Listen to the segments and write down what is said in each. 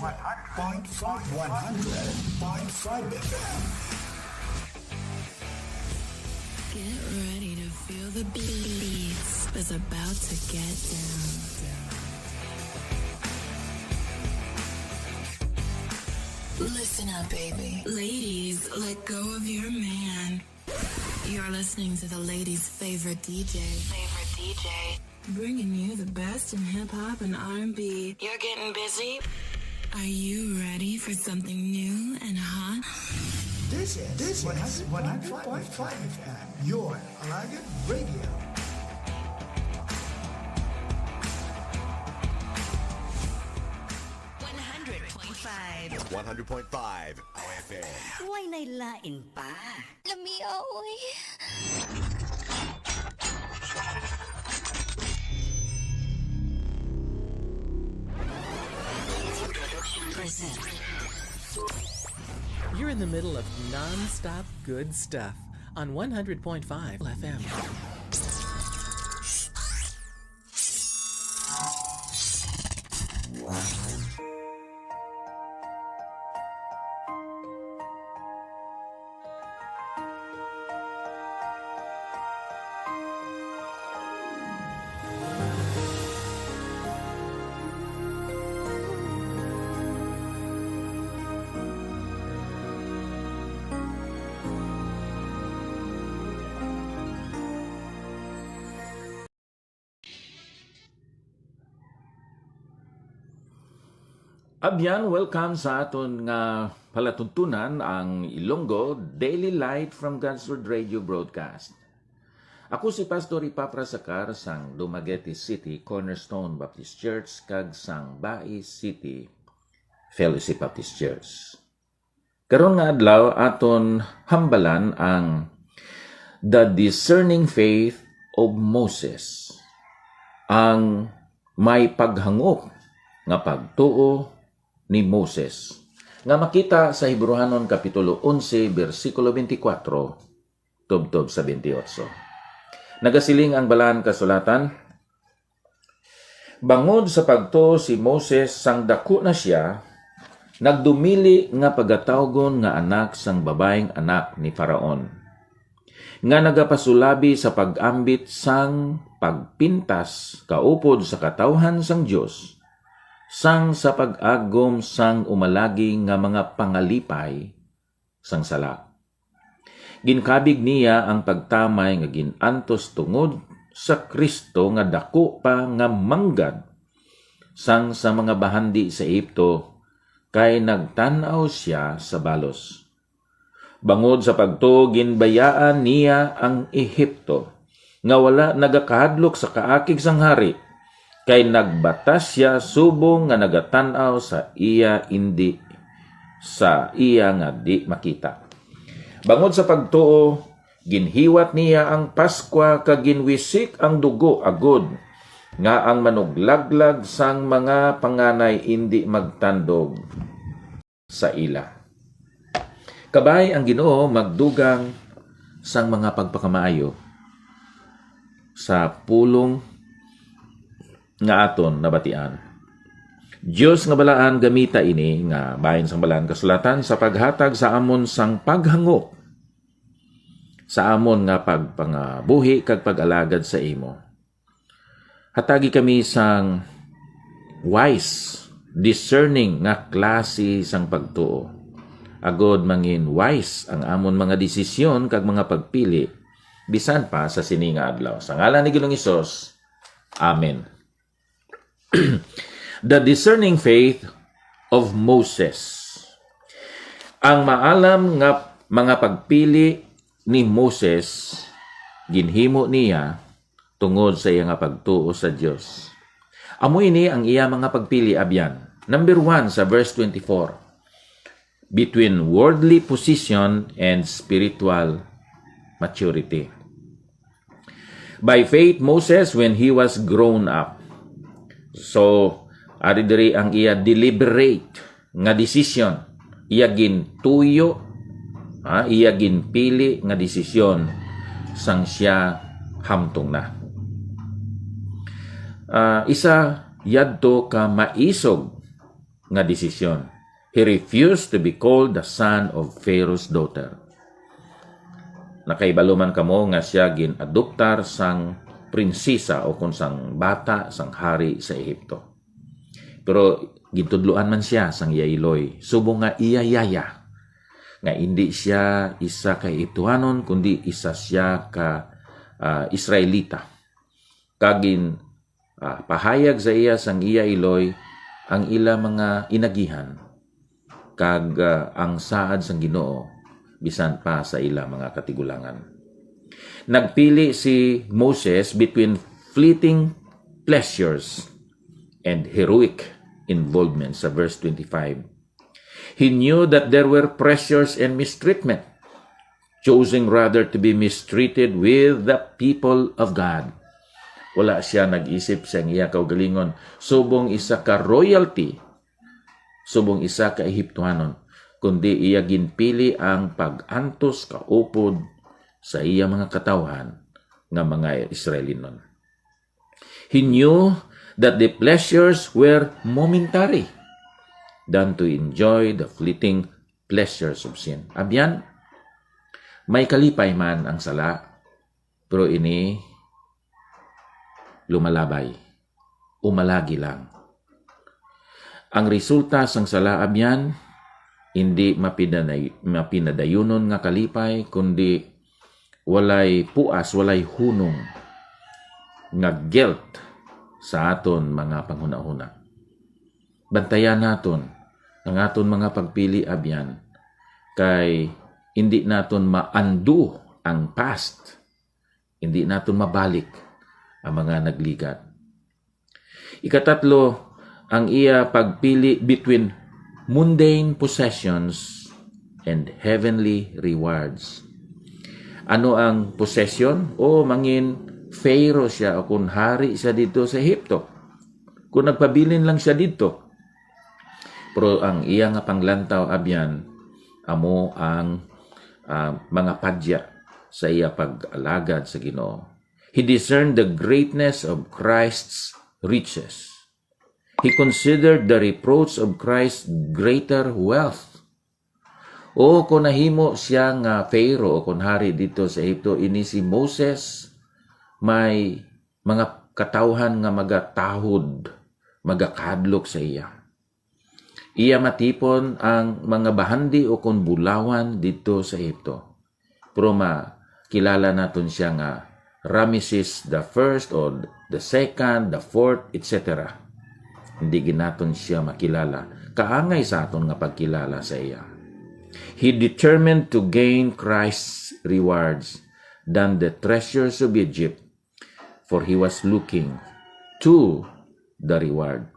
100.5 FM. Get ready to feel the beats. It's about to get down. Listen up, baby. Ladies, let go of your man. You're listening to the ladies' favorite DJ. Bringing you the best in hip-hop and R&B. You're getting busy? Are you ready for something new and hot? This is 100.5 FM, your Alignment Radio. $100.5 OFM. Huwag nailain pa. Lamia, oy. You're in the middle of non-stop good stuff on 100.5 FM. Abyan, welcome sa aton nga palatuntunan ang Ilonggo Daily Light from God's Word Radio broadcast. Ako si Pastor Ipapra Sacar sang Dumaguete City Cornerstone Baptist Church kag sang Bai City Fellowship Baptist Church. Karon nga adlaw aton hambalan ang The Discerning Faith of Moses. Ang may paghangop nga pagtuo ni Moses nga makita sa Hebrehanon kapitulo 11 bersikulo 24 tubtob sa 28. Nagasiling ang balaan kasulatan, bangod sa pagtuo si Moses sang dako na siya, nagdumili nga pagatawgon nga anak sang babaeng anak ni Faraon, nga nagapasulabi sa pag-ambit sang pagpintas kaupod sa katawhan sang Dios, sang sa pag-agom sang umalagi nga mga pangalipay sang sala. Ginkabig niya ang pagtamay nga ginantos tungod sa Kristo nga dako pa nga manggad sang sa mga bahandi sa Egypto kay nagtanaw siya sa balos. Bangod sa pagtuo ginbayaan niya ang Ehipto nga wala nagakahadlok sa kaakig sang hari, kay nagbatas siya subong nga nagatanaw sa iya nga di makita. Bangod sa pagtuo, ginhiwat niya ang Paskwa kag ginwisik ang dugo agod nga ang manuglaglag sang mga panganay indi magtandog sa ila. Kabay ang Ginoo magdugang sang mga pagpakamaayo sa pulong nga aton nabatian. Dios nga balaan gamita ini nga bahin sang balaan kasulatan sa paghatag sa amon sang paghangop sa amon nga pagpangabuhi kag pag-alagad sa imo. Hatagi kami sang wise, discerning nga klase sang pagtuo. Agod mangin wise ang amon mga desisyon kag mga pagpili bisan pa sa sininga adlaw. Sa ngalan ni Ginoong Hesus. Amen. The Discerning Faith of Moses. Ang maalam nga mga pagpili ni Moses, ginhimo niya tungod sa iya nga pagtuo sa Dios. Amoy ni ang iya mga pagpili abyan. Number 1 sa verse 24. Between worldly position and spiritual maturity. By faith, Moses, when he was grown up, so, ari diri ang iya deliberate nga decision. Iya gintuyo, iya ginpili nga desisyon sang siya hamtong na. Isa yadto ka maisog nga desisyon. He refused to be called the son of Pharaoh's daughter. Nakaibaluman kamo nga siya gin-adoptar sang prinsesa o kung sang bata sang hari sa Ehipto. Pero gintudluan man siya sang yailoy, subong nga iyayaya nga hindi siya isa ka Ehiptuanon kundi isa siya ka Israelita. Kagin pahayag sa iya sang iyailoy ang ila mga inagihan kag ang saad sang Ginoo bisan pa sa ila mga katigulangan. Nagpili si Moses between fleeting pleasures and heroic involvement sa verse 25. He knew that there were pressures and mistreatment, choosing rather to be mistreated with the people of God. Wala siya nag-isip sa iya kaugalingon, subong isa ka royalty, subong isa ka Ehiptuanon, kundi iya ginpili ang pag-antos kaupod sa iya mga katawhan nga mga Israelinon. He knew that the pleasures were momentary than to enjoy the fleeting pleasures of sin. Abyan, may kalipay man ang sala, pero ini lumalabay, umalagi lang. Ang resulta sang sala abyan, hindi mapinadayunon nga kalipay, kundi walay puas, walay hunong nga guilt sa aton mga panghuna-huna. Bantayan naton ang aton mga pagpili abyan kay hindi naton ma-undo ang past. Hindi naton mabalik ang mga nagligat. Ikatatlo, ang iya pagpili between mundane possessions and heavenly rewards. Ano ang possession? O mangin Pharaoh siya o kung hari siya dito sa Ehipto. Kung nagpabilin lang siya dito. Pero ang iya nga panglantaw abyan, amo ang mga padya sa iya pag-alagad sa Ginoo. He discerned the greatness of Christ's riches. He considered the reproach of Christ's greater wealth. O kung nahimo siya nga Pharaoh o kung hari dito sa Ehipto, ini si Moses, may mga katawhan nga magatahod, magakadlok sa iya. Iya matipon ang mga bahandi o kung bulawan dito sa Ehipto. Pero makilala naton siya nga Ramesses the first or the second, the fourth, etc. Hindi ginaton siya makilala. Kaangay sa aton nga pagkilala sa iya. He determined to gain Christ's rewards than the treasures of Egypt, for he was looking to the reward.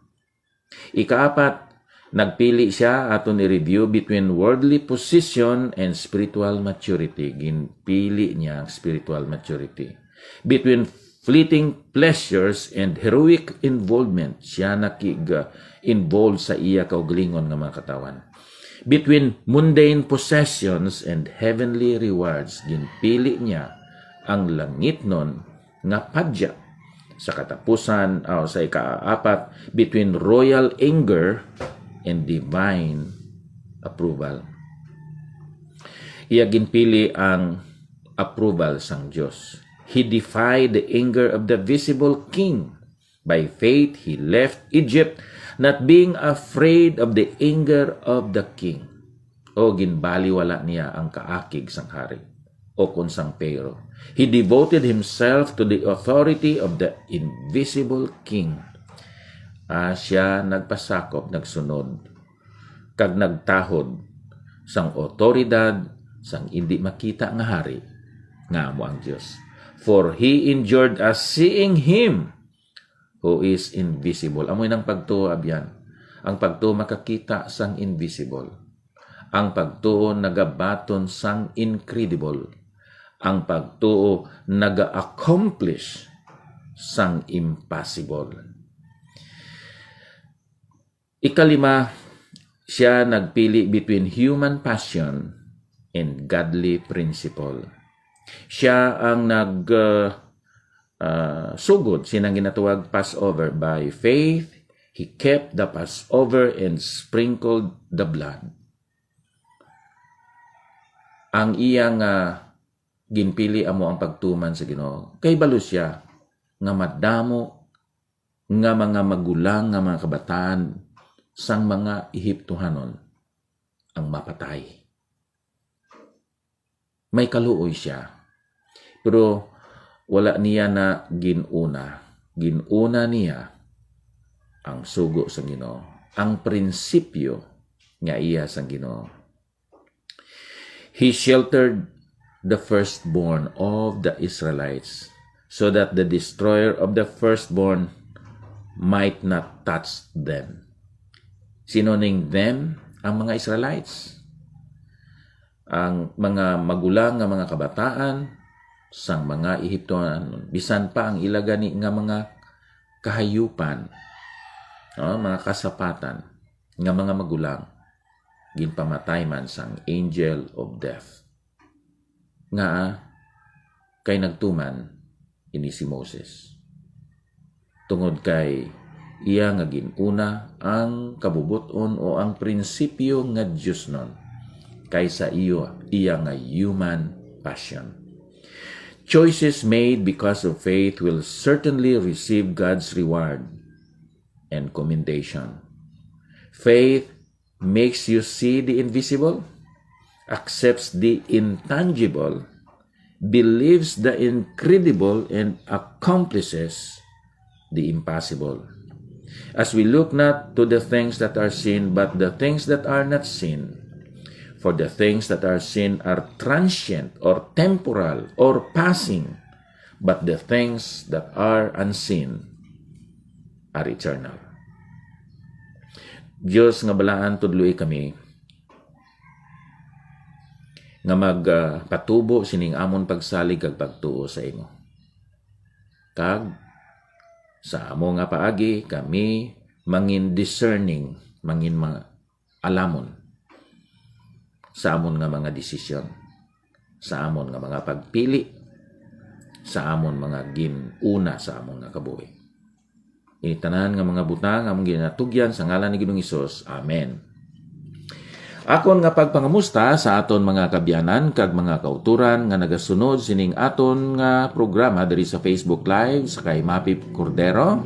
Ikaapat, nagpili siya aton i-review between worldly position and spiritual maturity. Ginpili niya ang spiritual maturity. Between fleeting pleasures and heroic involvement, siya nakig-involve sa iya kaugalingon nga mga katawan. Between mundane possessions and heavenly rewards, ginpili niya ang langitnon nga padya. Sa katapusan, sa ikaapat, between royal anger and divine approval. Iya ginpili ang approval sang Dios. He defied the anger of the visible king. By faith, he left Egypt, not being afraid of the anger of the king. O ginbaliwala niya ang kaakig sang hari o kung sang Pharaoh. He devoted himself to the authority of the invisible king. Siya nagpasakop, nagsunod, kag nagtahod sang otoridad sang hindi makita nga hari nga amo ang Dios. For he endured as seeing him who is invisible. Amoy ng pagtuo abyan. Ang pagtuo makakita sang invisible. Ang pagtuo nagabaton sang incredible. Ang pagtuo naga-accomplish sang impossible. Ikalima, siya nagpili between human passion and godly principle. Siya ang sugod, sinang ginatawag Passover. By faith, He kept the Passover and sprinkled the blood. Ang iyang ginpili amo ang pagtuman sa Ginoo. Kay balo siya nga madamo nga mga magulang nga mga kabataan sang mga Ehiptohanon ang mapatay. May kaluoy siya. Pero wala niya na ginuna. Ginuna niya ang sugo sa Ginoo. Ang prinsipyo nga iya sa Ginoo. He sheltered the firstborn of the Israelites so that the destroyer of the firstborn might not touch them. Sino ning them? Ang mga Israelites. Ang mga magulang nga mga kabataan sang mga Ehiptoan, bisan pa ang ilagani nga mga kahayupan, mga kasapatan nga mga magulang, ginpamatay man sang angel of death. Nga kay nagtuman ini si Moses. Tungod kay iya nga ginuna ang kabubuton o ang prinsipyo nga Diyos nun kaysa iya nga human passion. Choices made because of faith will certainly receive God's reward and commendation. Faith makes you see the invisible, accepts the intangible, believes the incredible, and accomplishes the impossible. As we look not to the things that are seen, but the things that are not seen. For the things that are seen are transient or temporal or passing, but the things that are unseen are eternal. Diyos nga balaan tudloy kami nga magpatubo sining amon pagsalig kag pagtuo sa imo. Kag sa amo nga paagi kami mangin discerning, mangin mga alamon sa amon nga mga desisyon, sa amon nga mga pagpili, sa amon mga ginuna sa amon nga kabuhi. Tanan nga mga butang among ginatugyan sa ngalan ni Ginoong Hesus. Amen. Akon nga pagpangamusta sa aton mga kabyanan kag mga kauturan nga nagasunod sining aton nga programa diri sa Facebook Live sa kay Mapip Cordero.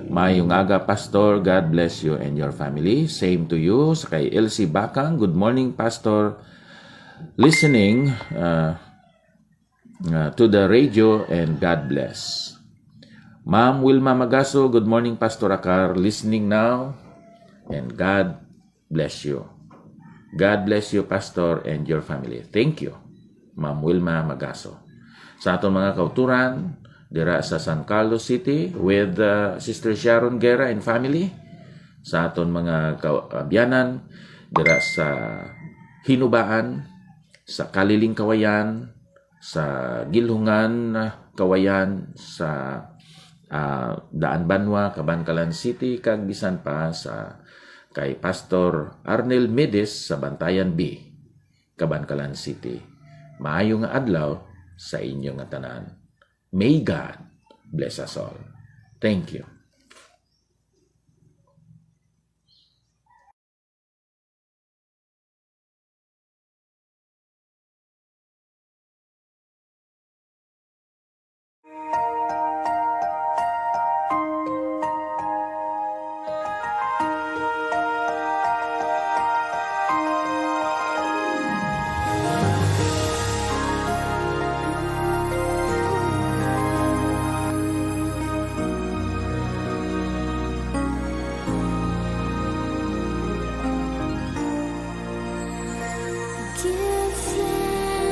Mayong aga, Pastor. God bless you and your family. Same to you. Sa kay Elsie Bakang. Good morning, Pastor. Listening to the radio and God bless. Ma'am Wilma Magaso, good morning, Pastor Akar. Listening now, and God bless you. God bless you, Pastor, and your family. Thank you, Ma'am Wilma Magaso. Sa aton mga kauturan, dira sa San Carlos City, with Sister Sharon Guerra and family. Sa aton mga kabyanan, dira sa Hinubaan, sa Kaliling Kawayan, sa Gilhungan Kawayan, sa Daan Banwa, Cabancalan City, kag bisan pa sa kay Pastor Arnel Medes sa Bantayan B, Cabancalan City. Maayong nga adlaw sa inyong nga tanan. May God bless us all. Thank you.